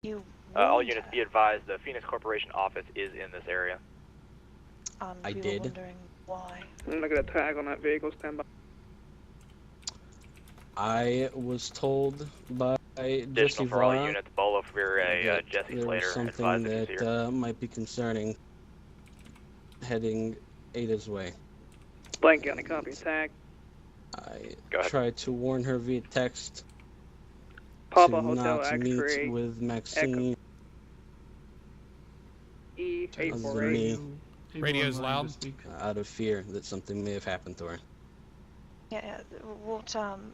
You All warned units her, be advised, the Phoenix Corporation office is in this area. and I we did. were wondering why. I'm gonna get a tag on that vehicle, stand by. I was told by Jesse Additional for all Vara units, Bolo for that Jesse there was Slater, something advised if he's here. that might be concerning heading Ada's way. Blank County, copy, tag. I Go ahead. tried to warn her via text Papa to Hotel not meet X-ray with Maxine other than me, E848. Radio's loud. out of fear that something may have happened to her. Yeah, what,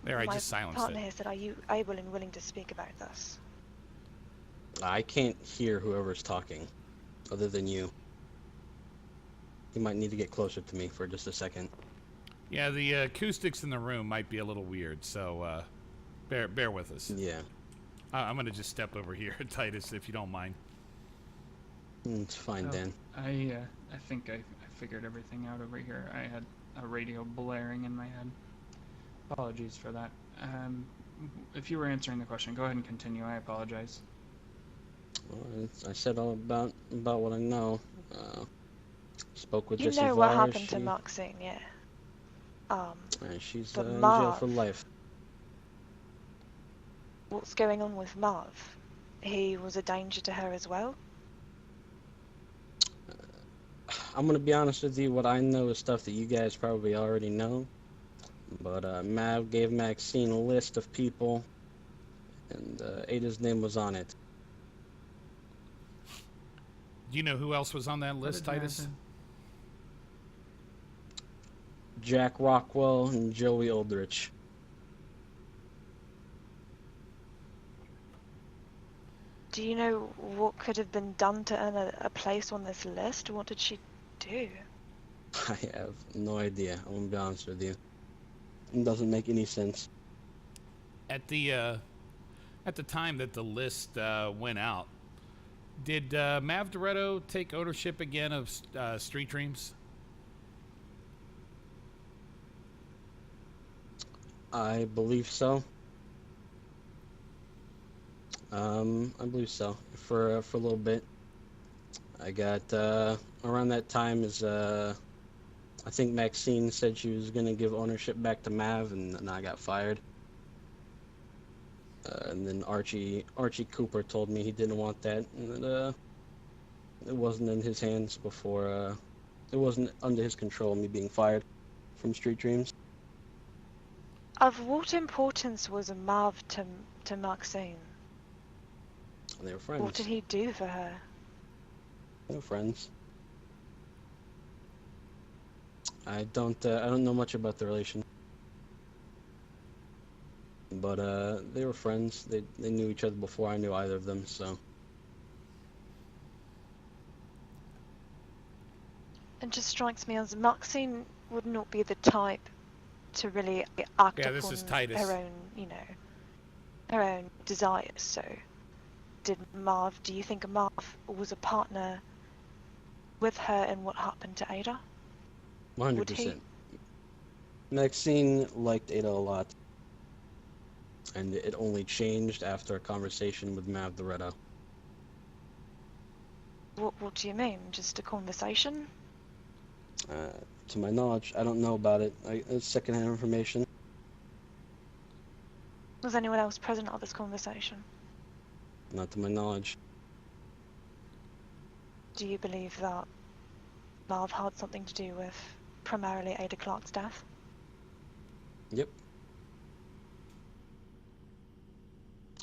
There, I my just silenced partner it. here said, are you able and willing to speak about this? I can't hear whoever's talking, other than you. You might need to get closer to me for just a second. Yeah, the acoustics in the room might be a little weird, so bear with us. Yeah, I'm gonna just step over here, Titus, if you don't mind. it's fine, Dan. I think I figured everything out over here. I had a radio blaring in my head. Apologies for that. If you were answering the question, go ahead and continue. I apologize. Well, I said all about what I know. Spoke with Jesse You know Vara. what happened to Maxine, yeah. She's but in jail Marv, for life. what's going on with Marv? He was a danger to her as well? I'm gonna be honest with you. What I know is stuff that you guys probably already know. But Mav gave Maxine a list of people, and Ada's name was on it. Do you know who else was on that list, Titus? Jack Rockwell and Joey Aldrich. Do you know what could have been done to earn a place on this list? What did she do? I have no idea. I'm gonna be honest with you. It doesn't make any sense. At the time that the list went out, did Mav Doretto take ownership again of Street Dreams? I believe so. I believe so. For a little bit. I got around that time is I think Maxine said she was gonna give ownership back to Mav, and I got fired. And then Archie Cooper told me he didn't want that, and that it wasn't in his hands before. It wasn't under his control, me being fired from Street Dreams. Of what importance was Marv to Maxine? They were friends. What did he do for her? They were friends. I don't know much about the relation, but they were friends. They knew each other before I knew either of them. So. It just strikes me as Maxine would not be the type to really act Yeah, this upon is Titus. her own, her own desires. So, do you think Marv was a partner with her in what happened to Ada? 100%. Maxine liked Ada a lot, and it only changed after a conversation with Mav Doretto. What do you mean? Just a conversation? To my knowledge, I don't know about it. It's secondhand information. Was anyone else present at this conversation? Not to my knowledge. Do you believe that Marv had something to do with primarily Ada Clark's death? Yep.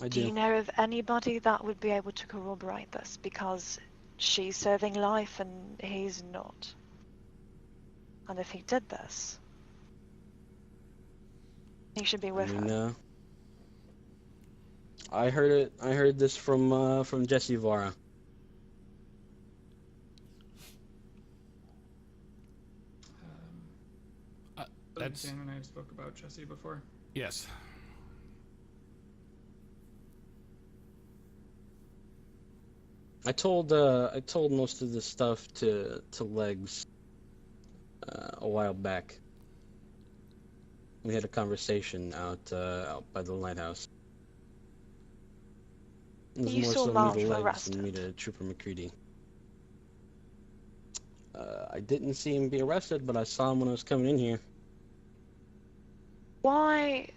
I Do do. you know of anybody that would be able to corroborate this? Because she's serving life and he's not. And if he did this, he should be with her. I heard it. I heard this from Jesse Vara. That's Dan and I spoke about Jesse before. yes. I told most of this stuff to Legs a while back. We had a conversation out by the lighthouse. was You more saw so me Marv to legs arrested. than me to Trooper McCready. I didn't see him be arrested, but I saw him when I was coming in here. Why?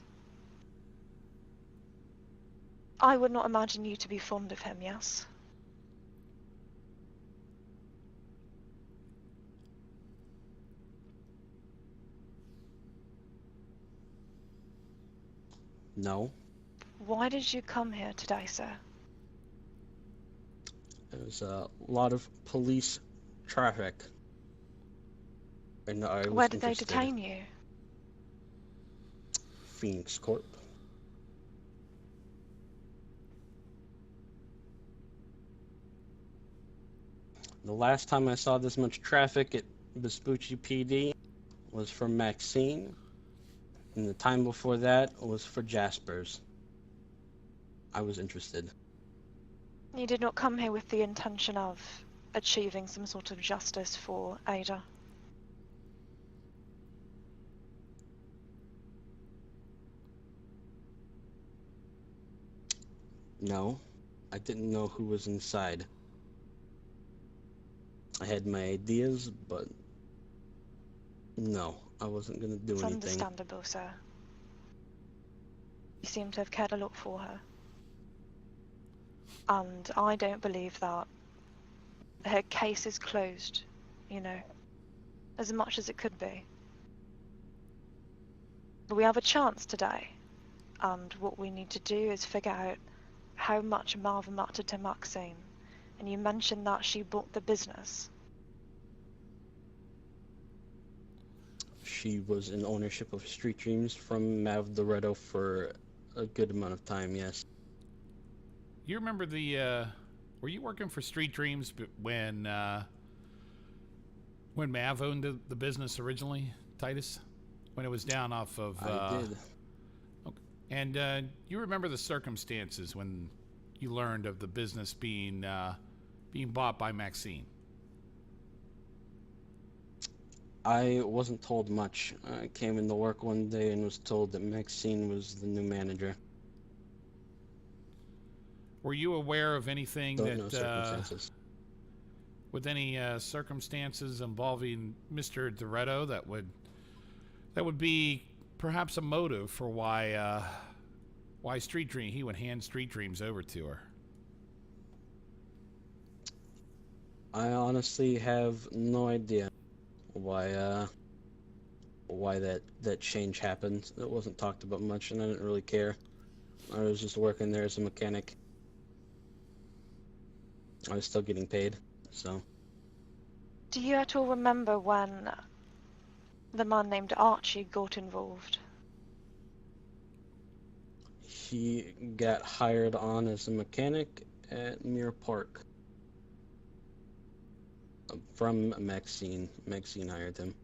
I would not imagine you to be fond of him, yes? No. Why did you come here today, sir? There was a lot of police traffic. And I was Where did they interested. detain you? Phoenix Corp. The last time I saw this much traffic at Vespucci PD was from Maxine, and the time before that was for Jasper's. I was interested. You did not come here with the intention of achieving some sort of justice for Ada. No, I didn't know who was inside. I had my ideas, but no, I wasn't gonna do It's anything. understandable, sir. You seem to have cared a lot for her. And I don't believe that her case is closed, you know, as much as it could be. But we have a chance today, and what we need to do is figure out how much Marv mattered to Maxine. And you mentioned that she bought the business. She was in ownership of Street Dreams from Mav Doretto for a good amount of time, yes. You remember were you working for Street Dreams when Mav owned the business originally, Titus? When it was down off of... I did. Okay. And you remember the circumstances when you learned of the business being bought by Maxine? I wasn't told much. I came into work one day and was told that Maxine was the new manager. Were you aware of anything Don't know circumstances. with any circumstances involving Mr. Doretto that would be perhaps a motive for why he would hand Street Dreams over to her? I honestly have no idea why that change happened. It wasn't talked about much, and I didn't really care. I was just working there as a mechanic. I was still getting paid, so. Do you at all remember when the man named Archie got involved? He got hired on as a mechanic at Mirror Park from Maxine. Maxine hired him.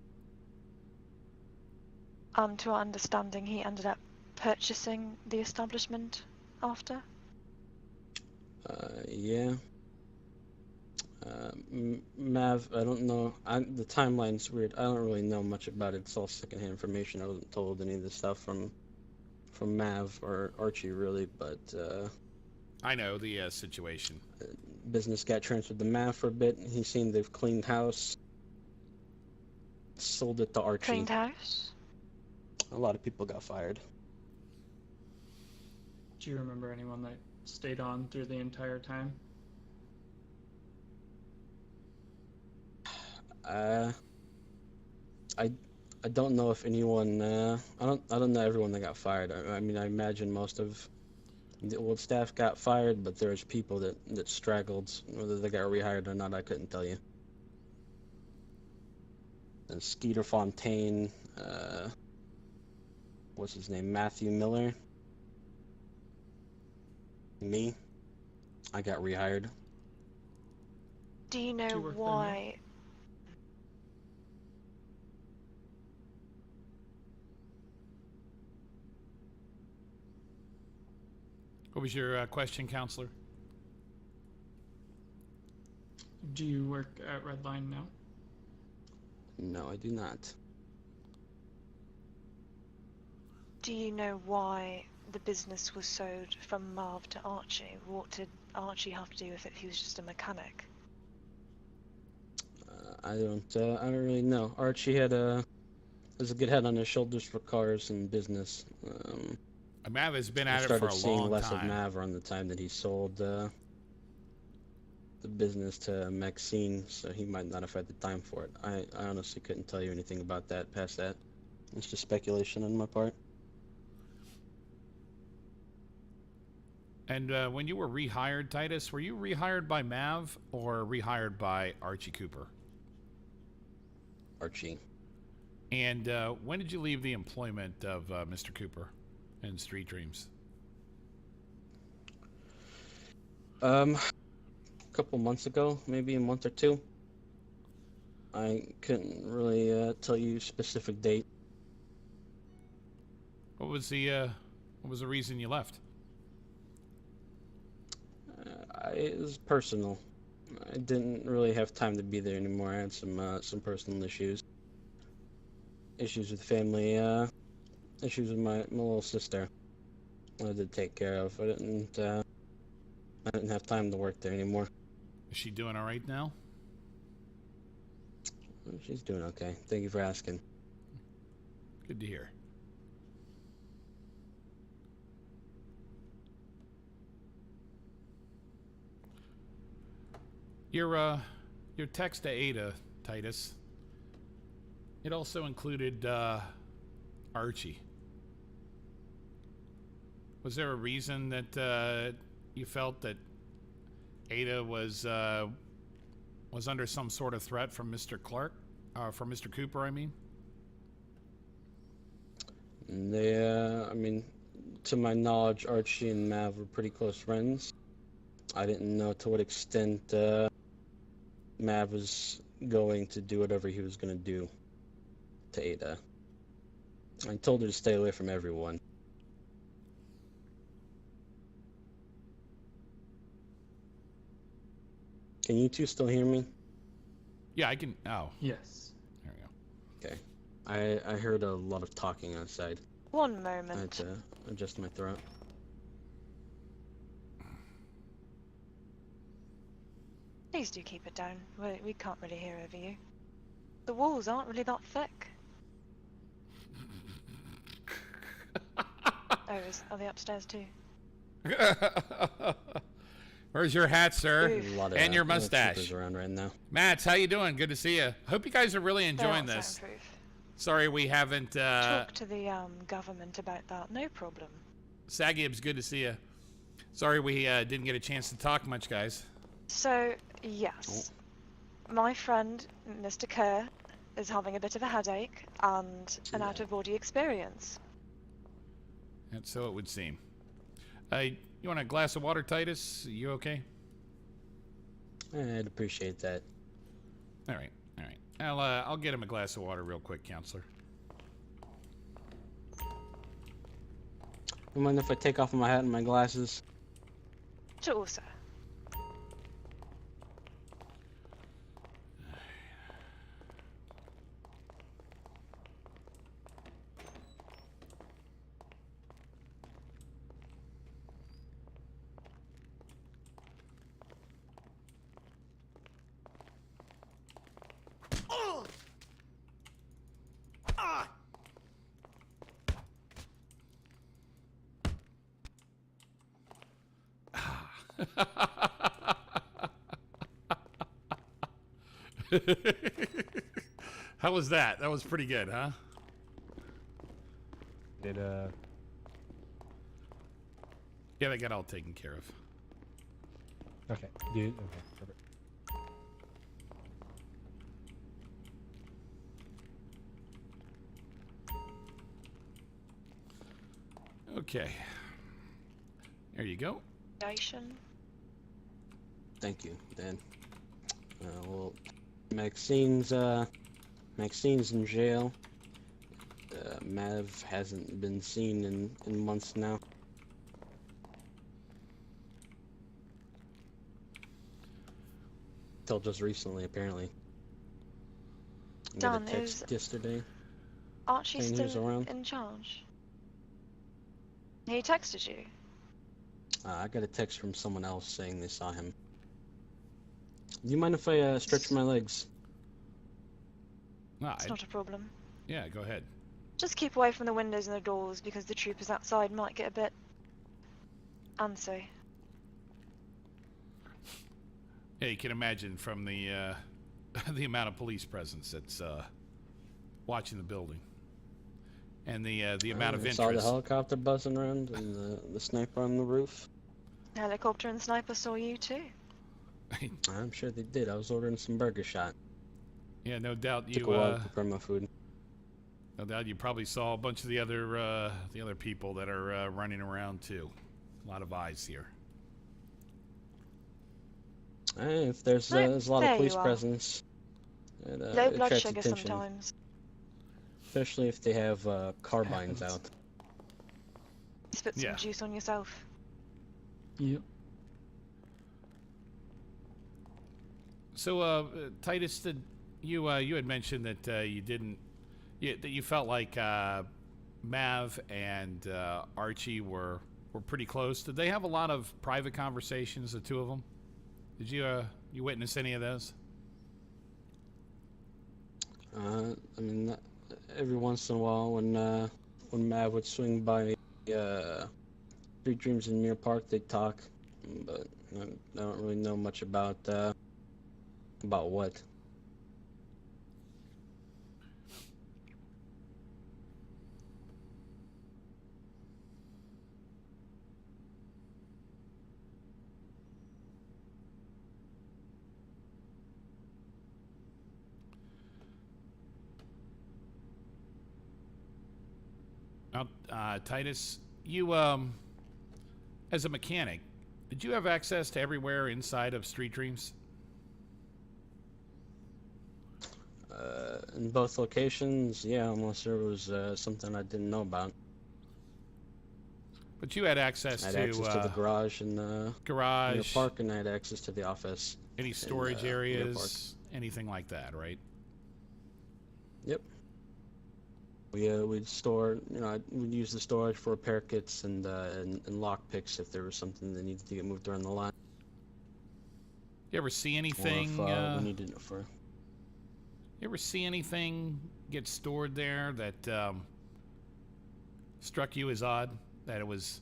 And to our understanding, he ended up purchasing the establishment after? Yeah. Mav, I don't know. The timeline's weird. I don't really know much about it. It's all secondhand information. I wasn't told any of this stuff from Mav or Archie, really, but I know the situation. Business got transferred to Mav for a bit. He's seen they've cleaned house. Sold it to Archie. Cleaned house? A lot of people got fired. Do you remember anyone that stayed on through the entire time? I don't know if anyone. I don't know everyone that got fired. I mean, I imagine most of the old staff got fired, but there's people that straggled. Whether they got rehired or not, I couldn't tell you. And Skeeter Fontaine, what's his name? Matthew Miller. Me. I got rehired. Do you know Do you work there now? why? What was your question, counselor? Do you work at Redline now? No, I do not. Do you know why the business was sold from Marv to Archie. What did Archie have to do with it if he was just a mechanic? I don't really know. Archie has a good head on his shoulders for cars and business. Mav has been I at it for started a seeing long less of time. Mav around the time that he sold the business to Maxine, so he might not have had the time for it. I honestly couldn't tell you anything about that past that. It's just speculation on my part. And when you were rehired, Titus, were you rehired by Mav or rehired by Archie Cooper? Archie. And when did you leave the employment of Mr. Cooper in Street Dreams? A couple months ago, maybe a month or two. I couldn't really tell you a specific date. What was the reason you left? It was personal. I didn't really have time to be there anymore. I had some personal issues. Issues with family, issues with my little sister I had to take care of. I didn't have time to work there anymore. Is she doing all right now? She's doing okay. Thank you for asking. Good to hear. Your text to Ada, Titus, it also included Archie. Was there a reason that you felt that Ada was under some sort of threat from Mr. Clark, from Mr. Cooper, I mean? I mean, to my knowledge, Archie and Mav were pretty close friends. I didn't know to what extent Mav was going to do whatever he was going to do to Ada. I told her to stay away from everyone. Can you two still hear me? Yeah, I can. Oh, Yes. there we go. Okay. I heard a lot of talking outside. One I had moment. to adjust my throat. Please do keep it down. We can't really hear over you. The walls aren't really that thick. Are they upstairs too? Where's your hat, sir? Oof. A lot of, And your a lot of mustache. troopers around right now. Mats, how you doing? Good to see you. Hope you guys are really They're enjoying not this. soundproof. Sorry we haven't. Talk to the government about that. No problem. Sagib's good to see you. Sorry we didn't get a chance to talk much, guys. So yes, my friend Mr. Kerr is having a bit of a headache and an Yeah. out-of-body experience. And so it would seem. You want a glass of water, Titus? You okay? I'd appreciate that. All right, all right. I'll get him a glass of water real quick, counselor. You mind if I take off my hat and my glasses? Sure, sir. How was that? That was pretty good, huh? Did Yeah, they got all taken care of. okay, dude. Okay, perfect. Okay. There you go. Station. Thank you, Dan. Well, Maxine's in jail. Mav hasn't been seen in months now. Till just recently, apparently. I got a Dan, text yesterday. Archie saying he was still around. in charge? He texted you. I got a text from someone else saying they saw him. Do you mind if I stretch my legs? No, It's not a problem. yeah, go ahead. Just keep away from the windows and the doors because the troopers outside might get a bit antsy. Yeah, you can imagine from the the amount of police presence that's watching the building, and the amount of I interest. saw the helicopter buzzing around and the sniper on the roof. Helicopter and sniper saw you too. I'm sure they did. I was ordering some burger shot. Yeah, no doubt Took you. a while to prepare my food. No doubt you probably saw a bunch of the other people that are running around too. A lot of eyes here. If there's No, a lot there of you police are. presence, it Low blood attracts sugar attention, sometimes. especially if they have carbines Happens. out. Spit some Yeah. juice on yourself. Yep. So, Titus, did you had mentioned that that you felt like Mav and Archie were pretty close. Did they have a lot of private conversations, the two of them? Did you witness any of those? I mean, every once in a while when Mav would swing by Street Dreams in Mirror Park, they'd talk, but I don't really know much about what. Now, Titus, you as a mechanic, did you have access to everywhere inside of Street Dreams? In both locations, yeah, unless there was something I didn't know about. But you had access I had to access to the garage in Mirror garage, Park, and I had access to the office. any storage Mirror areas, anything like that, right? Yep. We'd store, we'd use the storage for repair kits and lock picks if there was something that needed to get moved around the line. You ever see Or anything? if we needed it for. You ever see anything get stored there that struck you as odd? That it was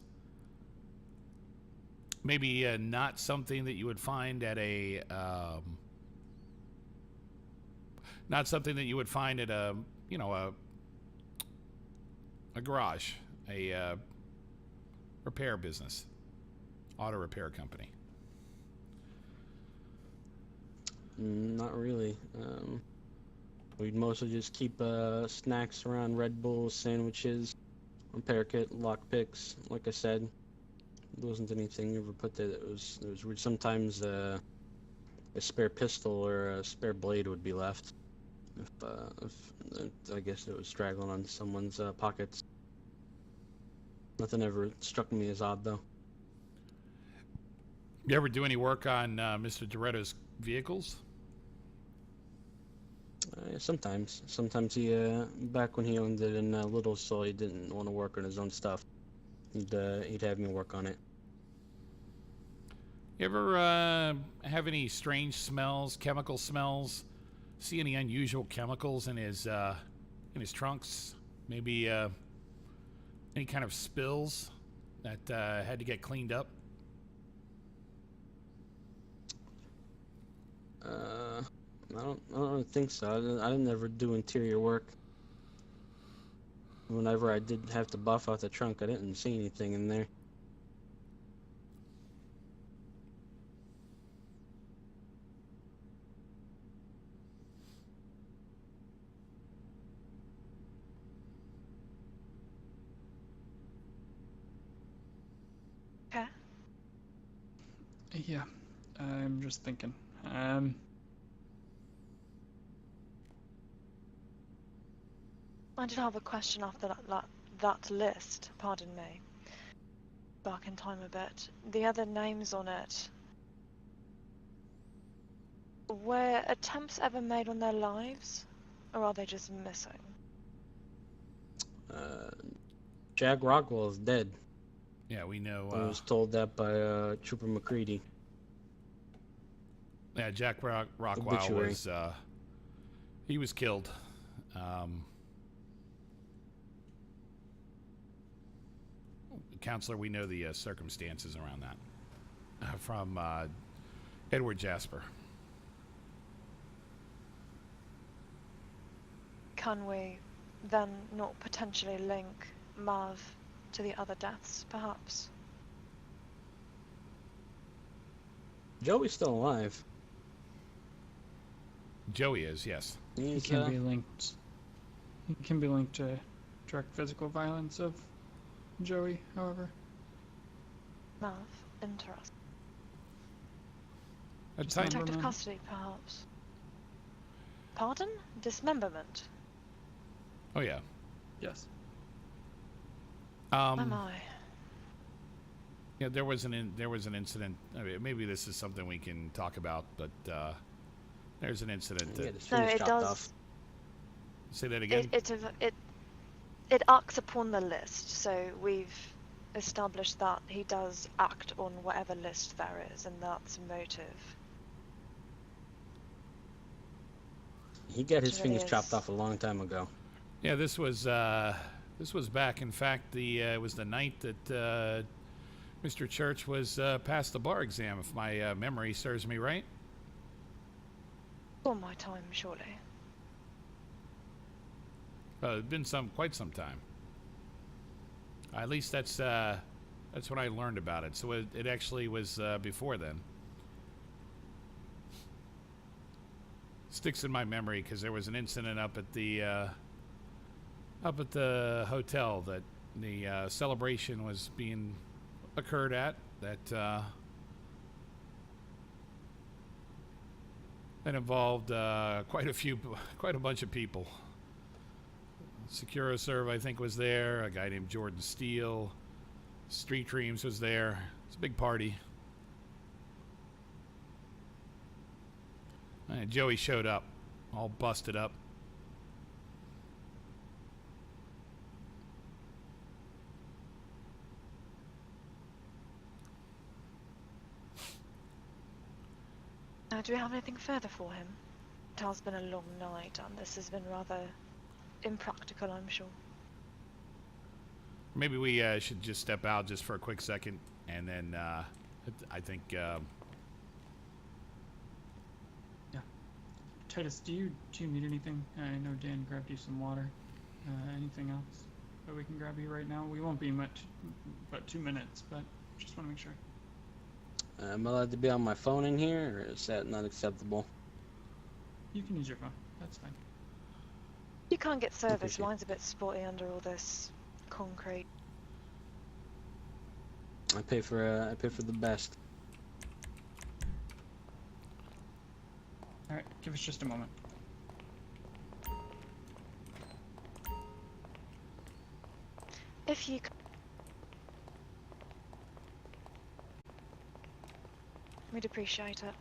maybe not something that you would find at a not something that you would find at a garage, a repair business, auto repair company. Not really. We'd mostly just keep snacks around, Red Bulls, sandwiches, repair kit, lock picks. Like I said, there wasn't anything you ever put there that was. Sometimes a spare pistol or a spare blade would be left. If I guess it was straggling on someone's pockets. Nothing ever struck me as odd though. You ever do any work on Mr. Doretto's vehicles? Sometimes he back when he owned it in Little, so he didn't want to work on his own stuff. He'd have me work on it. You ever have any strange smells, chemical smells? See any unusual chemicals in his trunks? Maybe any kind of spills that had to get cleaned up? I don't really think so. I didn't ever do interior work. Whenever I did have to buff out the trunk, I didn't see anything in there. Okay. Yeah, I'm just thinking. I did have a question after that list, pardon me. Back in time a bit. The other names on it. Were attempts ever made on their lives? Or are they just missing? Jack Rockwell is dead. Yeah, we know. I was told that by Trooper McCready. Yeah, Jack Rockwell Obituary. was. He was killed. Counselor, we know the circumstances around that from Edward Jasper. Can we then not potentially link Marv to the other deaths, perhaps? Joey's still alive. Joey is, yes. He He's, can be linked. He can be linked to direct physical violence of Joey, however. Marv, interesting. Just Titus, Protective Dorfman. custody, perhaps. Pardon? Dismemberment. oh yeah. Yes. My my. Yeah, there was an incident. I mean, maybe this is something we can talk about, but there's an incident. he That, had his No, fingers it chopped does. off. say that again. It acts upon the list, so we've established that he does act on whatever list there is, and that's motive. He got his It really fingers chopped is. off a long time ago. Yeah, this was back. In fact, it was the night that Mr. Church was passed the bar exam, if my memory serves me right. For my time, surely. It's been quite some time. At least that's when I learned about it. So it actually was before then. Sticks in my memory because there was an incident up at the hotel that the celebration was being occurred at that involved quite a bunch of people. SecuroServe, I think, was there. A guy named Jordan Steele. Street Dreams was there. It's a big party. And Joey showed up, all busted up. Now, do we have anything further for him? It has been a long night, and this has been rather impractical, I'm sure. Maybe we should just step out just for a quick second, and then I think. Titus, do you need anything? I know Dan grabbed you some water. Anything else that we can grab you right now? We won't be much, but 2 minutes, but just want to make sure. Am I allowed to be on my phone in here, or is that not acceptable? You can use your phone. That's fine. You can't get service. Appreciate it. Mine's a bit spotty under all this concrete. I pay for the best. All right, give us just a moment. If you we'd appreciate it.